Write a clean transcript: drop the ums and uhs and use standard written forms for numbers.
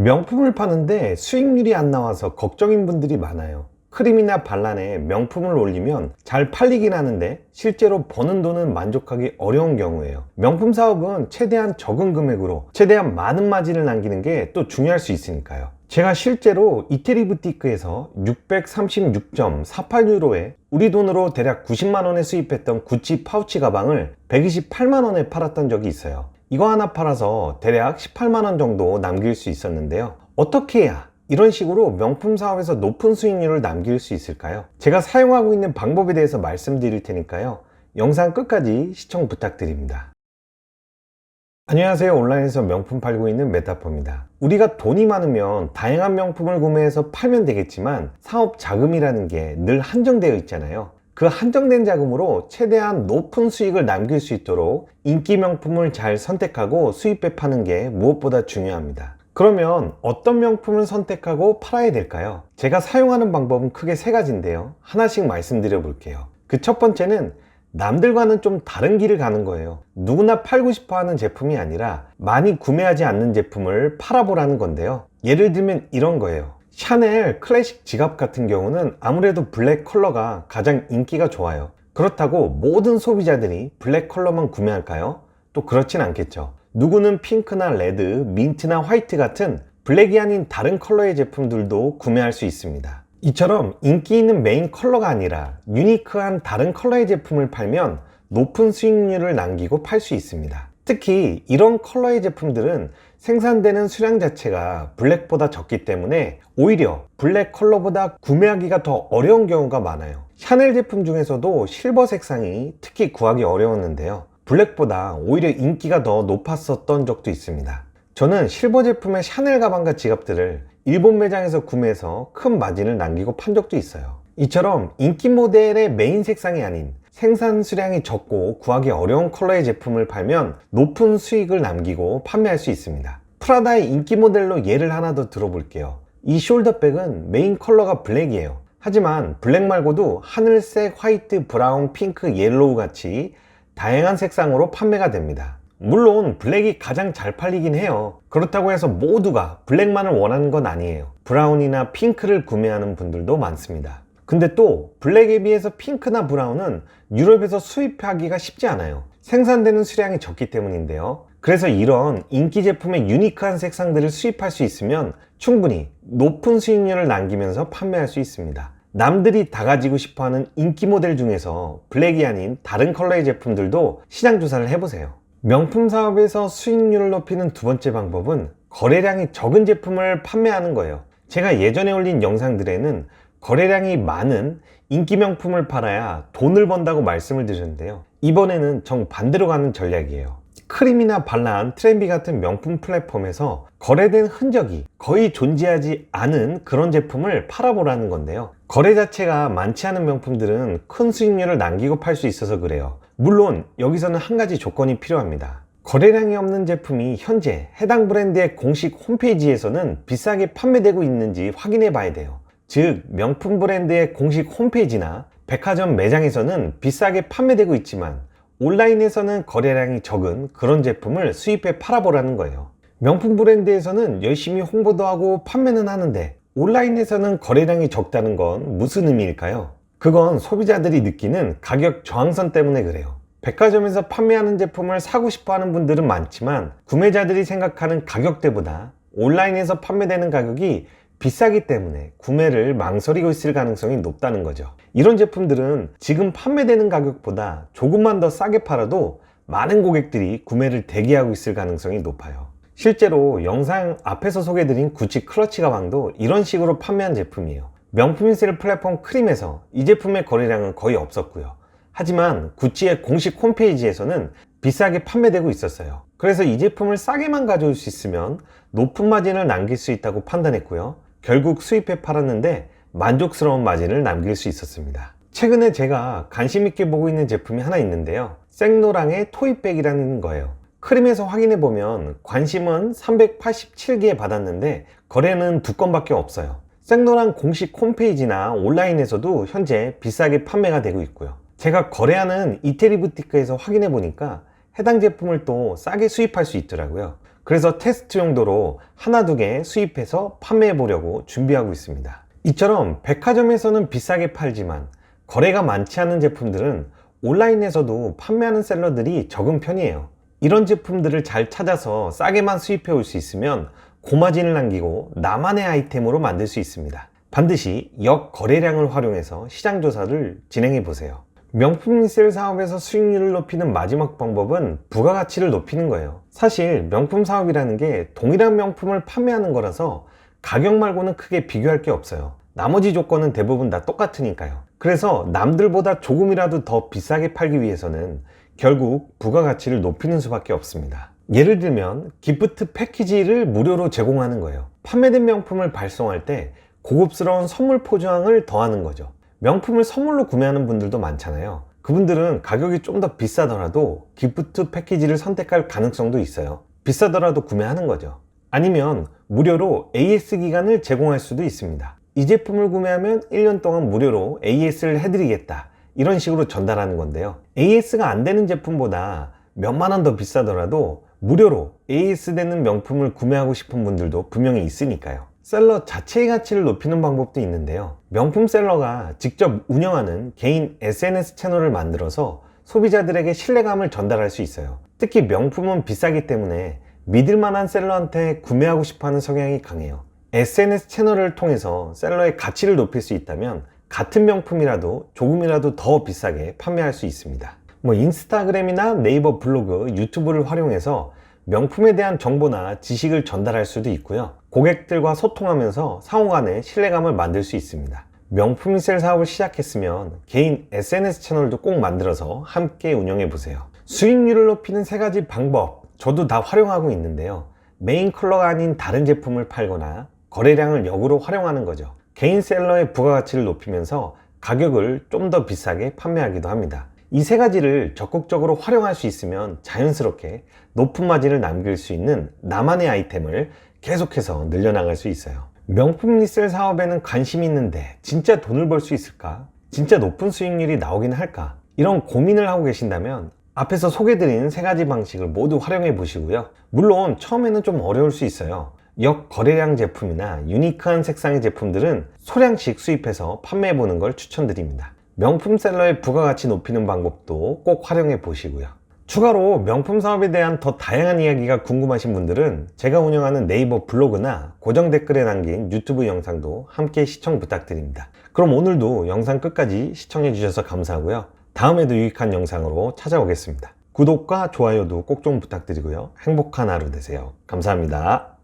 명품을 파는데 수익률이 안 나와서 걱정인 분들이 많아요. 크림이나 반란에 명품을 올리면 잘 팔리긴 하는데 실제로 버는 돈은 만족하기 어려운 경우예요. 명품 사업은 최대한 적은 금액으로 최대한 많은 마진을 남기는 게 또 중요할 수 있으니까요. 제가 실제로 이태리 부티크에서 636.48유로에 우리 돈으로 대략 90만원에 수입했던 구찌 파우치 가방을 128만원에 팔았던 적이 있어요. 이거 하나 팔아서 대략 18만원 정도 남길 수 있었는데요. 어떻게 해야 이런 식으로 명품 사업에서 높은 수익률을 남길 수 있을까요? 제가 사용하고 있는 방법에 대해서 말씀드릴 테니까요. 영상 끝까지 시청 부탁드립니다. 안녕하세요. 온라인에서 명품 팔고 있는 메타퍼입니다. 우리가 돈이 많으면 다양한 명품을 구매해서 팔면 되겠지만 사업 자금이라는 게 늘 한정되어 있잖아요. 그 한정된 자금으로 최대한 높은 수익을 남길 수 있도록 인기 명품을 잘 선택하고 수입해 파는 게 무엇보다 중요합니다. 그러면 어떤 명품을 선택하고 팔아야 될까요? 제가 사용하는 방법은 크게 세 가지인데요. 하나씩 말씀드려 볼게요. 그 첫 번째는 남들과는 좀 다른 길을 가는 거예요. 누구나 팔고 싶어 하는 제품이 아니라 많이 구매하지 않는 제품을 팔아보라는 건데요. 예를 들면 이런 거예요. 샤넬 클래식 지갑 같은 경우는 아무래도 블랙 컬러가 가장 인기가 좋아요. 그렇다고 모든 소비자들이 블랙 컬러만 구매할까요? 또 그렇진 않겠죠. 누구는 핑크나 레드, 민트나 화이트 같은 블랙이 아닌 다른 컬러의 제품들도 구매할 수 있습니다. 이처럼 인기 있는 메인 컬러가 아니라 유니크한 다른 컬러의 제품을 팔면 높은 수익률을 남기고 팔 수 있습니다. 특히 이런 컬러의 제품들은 생산되는 수량 자체가 블랙보다 적기 때문에 오히려 블랙 컬러보다 구매하기가 더 어려운 경우가 많아요. 샤넬 제품 중에서도 실버 색상이 특히 구하기 어려웠는데요. 블랙보다 오히려 인기가 더 높았었던 적도 있습니다. 저는 실버 제품의 샤넬 가방과 지갑들을 일본 매장에서 구매해서 큰 마진을 남기고 판 적도 있어요. 이처럼 인기 모델의 메인 색상이 아닌 생산 수량이 적고 구하기 어려운 컬러의 제품을 팔면 높은 수익을 남기고 판매할 수 있습니다. 프라다의 인기 모델로 예를 하나 더 들어볼게요. 이 숄더백은 메인 컬러가 블랙이에요. 하지만 블랙 말고도 하늘색, 화이트, 브라운, 핑크, 옐로우 같이 다양한 색상으로 판매가 됩니다. 물론 블랙이 가장 잘 팔리긴 해요. 그렇다고 해서 모두가 블랙만을 원하는 건 아니에요. 브라운이나 핑크를 구매하는 분들도 많습니다. 근데 또 블랙에 비해서 핑크나 브라운은 유럽에서 수입하기가 쉽지 않아요. 생산되는 수량이 적기 때문인데요. 그래서 이런 인기 제품의 유니크한 색상들을 수입할 수 있으면 충분히 높은 수익률을 남기면서 판매할 수 있습니다. 남들이 다 가지고 싶어하는 인기 모델 중에서 블랙이 아닌 다른 컬러의 제품들도 시장 조사를 해보세요. 명품 사업에서 수익률을 높이는 두 번째 방법은 거래량이 적은 제품을 판매하는 거예요. 제가 예전에 올린 영상들에는 거래량이 많은 인기 명품을 팔아야 돈을 번다고 말씀을 드렸는데요. 이번에는 정반대로 가는 전략이에요. 크림이나 발란, 트렌비 같은 명품 플랫폼에서 거래된 흔적이 거의 존재하지 않은 그런 제품을 팔아보라는 건데요. 거래 자체가 많지 않은 명품들은 큰 수익률을 남기고 팔 수 있어서 그래요. 물론 여기서는 한 가지 조건이 필요합니다. 거래량이 없는 제품이 현재 해당 브랜드의 공식 홈페이지에서는 비싸게 판매되고 있는지 확인해 봐야 돼요. 즉 명품 브랜드의 공식 홈페이지나 백화점 매장에서는 비싸게 판매되고 있지만 온라인에서는 거래량이 적은 그런 제품을 수입해 팔아보라는 거예요. 명품 브랜드에서는 열심히 홍보도 하고 판매는 하는데 온라인에서는 거래량이 적다는 건 무슨 의미일까요? 그건 소비자들이 느끼는 가격 저항선 때문에 그래요. 백화점에서 판매하는 제품을 사고 싶어 하는 분들은 많지만 구매자들이 생각하는 가격대보다 온라인에서 판매되는 가격이 비싸기 때문에 구매를 망설이고 있을 가능성이 높다는 거죠. 이런 제품들은 지금 판매되는 가격보다 조금만 더 싸게 팔아도 많은 고객들이 구매를 대기하고 있을 가능성이 높아요. 실제로 영상 앞에서 소개해드린 구찌 클러치 가방도 이런 식으로 판매한 제품이에요. 명품 인셀 플랫폼 크림에서 이 제품의 거래량은 거의 없었고요. 하지만 구찌의 공식 홈페이지에서는 비싸게 판매되고 있었어요. 그래서 이 제품을 싸게만 가져올 수 있으면 높은 마진을 남길 수 있다고 판단했고요. 결국 수입해 팔았는데 만족스러운 마진을 남길 수 있었습니다. 최근에 제가 관심 있게 보고 있는 제품이 하나 있는데요. 생로랑의 토이백이라는 거예요. 크림에서 확인해보면 관심은 387개 받았는데 거래는 2건밖에 없어요. 생로랑 공식 홈페이지나 온라인에서도 현재 비싸게 판매가 되고 있고요. 제가 거래하는 이태리 부티크에서 확인해 보니까 해당 제품을 또 싸게 수입할 수 있더라고요. 그래서 테스트 용도로 하나 두 개 수입해서 판매해 보려고 준비하고 있습니다. 이처럼 백화점에서는 비싸게 팔지만 거래가 많지 않은 제품들은 온라인에서도 판매하는 셀러들이 적은 편이에요. 이런 제품들을 잘 찾아서 싸게만 수입해 올 수 있으면 고마진을 남기고 나만의 아이템으로 만들 수 있습니다. 반드시 역거래량을 활용해서 시장 조사를 진행해 보세요. 명품 리셀 사업에서 수익률을 높이는 마지막 방법은 부가가치를 높이는 거예요. 사실 명품 사업이라는 게 동일한 명품을 판매하는 거라서 가격 말고는 크게 비교할 게 없어요. 나머지 조건은 대부분 다 똑같으니까요. 그래서 남들보다 조금이라도 더 비싸게 팔기 위해서는 결국 부가가치를 높이는 수밖에 없습니다. 예를 들면 기프트 패키지를 무료로 제공하는 거예요. 판매된 명품을 발송할 때 고급스러운 선물 포장을 더하는 거죠. 명품을 선물로 구매하는 분들도 많잖아요. 그분들은 가격이 좀 더 비싸더라도 기프트 패키지를 선택할 가능성도 있어요. 비싸더라도 구매하는 거죠. 아니면 무료로 AS 기간을 제공할 수도 있습니다. 이 제품을 구매하면 1년 동안 무료로 AS를 해드리겠다, 이런 식으로 전달하는 건데요. AS가 안 되는 제품보다 몇만 원 더 비싸더라도 무료로 AS 되는 명품을 구매하고 싶은 분들도 분명히 있으니까요. 셀러 자체의 가치를 높이는 방법도 있는데요. 명품 셀러가 직접 운영하는 개인 SNS 채널을 만들어서 소비자들에게 신뢰감을 전달할 수 있어요. 특히 명품은 비싸기 때문에 믿을만한 셀러한테 구매하고 싶어하는 성향이 강해요. SNS 채널을 통해서 셀러의 가치를 높일 수 있다면 같은 명품이라도 조금이라도 더 비싸게 판매할 수 있습니다. 인스타그램이나 네이버 블로그, 유튜브를 활용해서 명품에 대한 정보나 지식을 전달할 수도 있고요. 고객들과 소통하면서 상호간의 신뢰감을 만들 수 있습니다. 명품 리셀 사업을 시작했으면 개인 SNS 채널도 꼭 만들어서 함께 운영해 보세요. 수익률을 높이는 세 가지 방법, 저도 다 활용하고 있는데요. 메인 컬러가 아닌 다른 제품을 팔거나 거래량을 역으로 활용하는 거죠. 개인 셀러의 부가가치를 높이면서 가격을 좀 더 비싸게 판매하기도 합니다. 이 세 가지를 적극적으로 활용할 수 있으면 자연스럽게 높은 마진을 남길 수 있는 나만의 아이템을 계속해서 늘려나갈 수 있어요. 명품 리셀 사업에는 관심이 있는데 진짜 돈을 벌 수 있을까? 진짜 높은 수익률이 나오긴 할까? 이런 고민을 하고 계신다면 앞에서 소개드린 세 가지 방식을 모두 활용해 보시고요. 물론 처음에는 좀 어려울 수 있어요. 역거래량 제품이나 유니크한 색상의 제품들은 소량씩 수입해서 판매해 보는 걸 추천드립니다. 명품 셀러의 부가가치 높이는 방법도 꼭 활용해 보시고요. 추가로 명품 사업에 대한 더 다양한 이야기가 궁금하신 분들은 제가 운영하는 네이버 블로그나 고정 댓글에 남긴 유튜브 영상도 함께 시청 부탁드립니다. 그럼 오늘도 영상 끝까지 시청해 주셔서 감사하고요. 다음에도 유익한 영상으로 찾아오겠습니다. 구독과 좋아요도 꼭 좀 부탁드리고요. 행복한 하루 되세요. 감사합니다.